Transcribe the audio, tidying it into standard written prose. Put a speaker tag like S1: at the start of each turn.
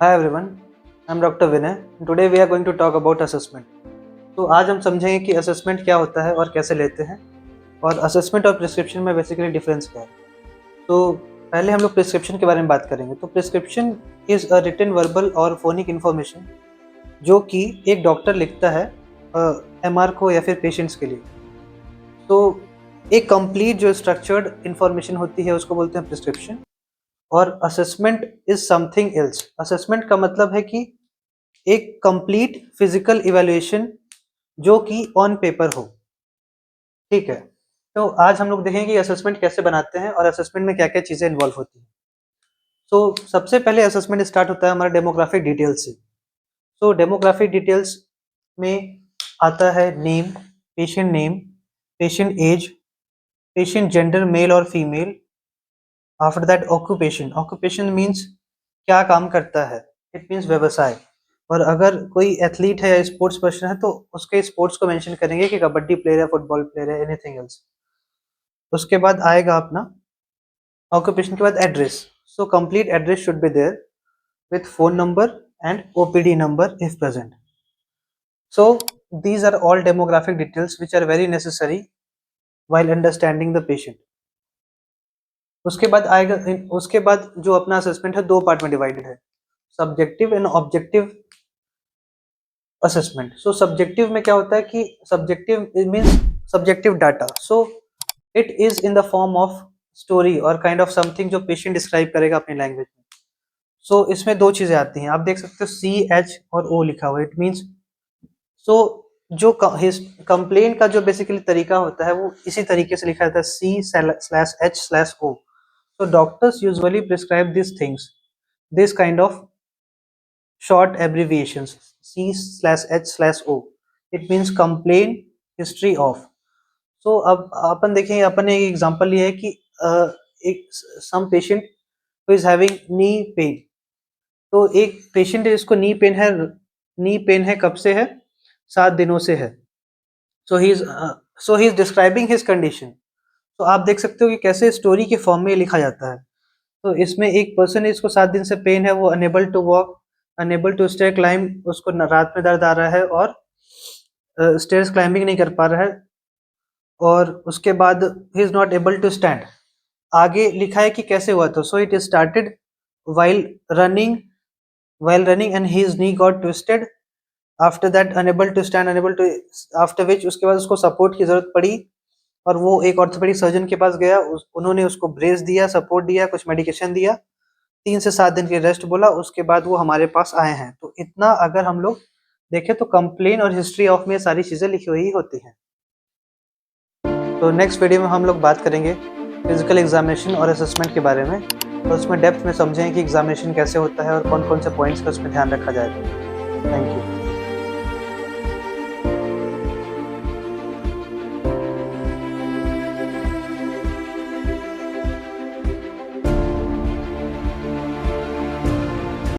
S1: Hi everyone, I'm Dr. Vinay. Today we are going to talk about assessment. तो आज हम समझेंगे कि असेसमेंट क्या होता है और कैसे लेते हैं और असेसमेंट और प्रिस्क्रिप्शन में बेसिकली डिफरेंस क्या है। तो पहले हम लोग प्रिस्क्रिप्शन के बारे में बात करेंगे। तो prescription is a written verbal और फोनिक इन्फॉर्मेशन जो कि एक डॉक्टर लिखता है एमआर को या फिर पेशेंट्स के लिए। तो एक कंप्लीट जो स्ट्रक्चर्ड इन्फॉर्मेशन होती है उसको बोलते हैं प्रिस्क्रिप्शन। और assessment is something else. Assessment का मतलब है कि एक कंप्लीट फिजिकल इवैल्यूएशन जो कि ऑन पेपर हो। ठीक है, तो आज हम लोग देखेंगे कि असेसमेंट कैसे बनाते हैं और असेसमेंट में क्या क्या चीज़ें इन्वॉल्व होती हैं। तो सबसे पहले असेसमेंट स्टार्ट होता है हमारा डेमोग्राफिक डिटेल्स से। तो डेमोग्राफिक डिटेल्स में आता है name, patient age, patient gender male और female. After that occupation means क्या काम करता है, इट मीन्स व्यवसाय। और अगर कोई एथलीट है या स्पोर्ट्स पर्सन है तो उसके स्पोर्ट्स को मेंशन करेंगे कि कबड्डी प्लेयर है, फुटबॉल प्लेयर है, एनीथिंग एल्स। उसके बाद आएगा अपना ऑक्यूपेशन के बाद address. So complete address should be there with phone number and OPD number if present. So these are all demographic details which are very necessary while understanding the patient. उसके बाद जो अपना असेसमेंट है दो part में divided है, subjective and objective assessment. So subjective में क्या होता है कि subjective means subjective data. So it is in the form of story और काइंड ऑफ समथिंग जो पेशेंट डिस्क्राइब करेगा अपनी लैंग्वेज में। सो इसमें दो चीजें आती हैं, आप देख सकते हो CH और O लिखा हुआ है, इट मीन्स सो जो कंप्लेन का जो बेसिकली तरीका होता है वो इसी तरीके से लिखा जाता है C/H/O। So doctors usually prescribe these things, this kind of short abbreviations C/H/O. It means complaint history of. So अब अपन देखें, अपन ने एक एग्जांपल लिया है कि एक some patient who is having knee pain। तो एक पेशेंट है जिसको नी पेन है कब से है, 7 दिनों से है। So he is describing his condition. तो आप देख सकते हो कि कैसे स्टोरी के फॉर्म में लिखा जाता है। तो इसमें एक पर्सन है जिसको 7 दिन से पेन है, वो unable to walk, unable to stair climb, उसको रात में दर्द आ रहा है और स्टेयर्स क्लाइंबिंग नहीं कर पा रहा है। और उसके बाद he is not able to stand. आगे लिखा है कि कैसे हुआ था। So it started while running while running and his knee got twisted, after that unable to stand, unable to, after which उसके बाद उसको सपोर्ट की जरूरत पड़ी और वो एक ऑर्थोपेडिक सर्जन के पास गया, उन्होंने उसको ब्रेस दिया, सपोर्ट दिया, कुछ मेडिकेशन दिया, 3 से 7 दिन की रेस्ट बोला, उसके बाद वो हमारे पास आए हैं। तो इतना अगर हम लोग देखें तो कंप्लेन और हिस्ट्री ऑफ में सारी चीजें लिखी हुई होती हैं। तो नेक्स्ट वीडियो में हम लोग बात करेंगे फिजिकल एग्जामिनेशन और असेसमेंट के बारे में, और उसमें डेप्थ में समझेंगे कि एग्जामिनेशन कैसे होता है और कौन कौन से पॉइंट्स का उसमें ध्यान रखा जाएगा। Thank you.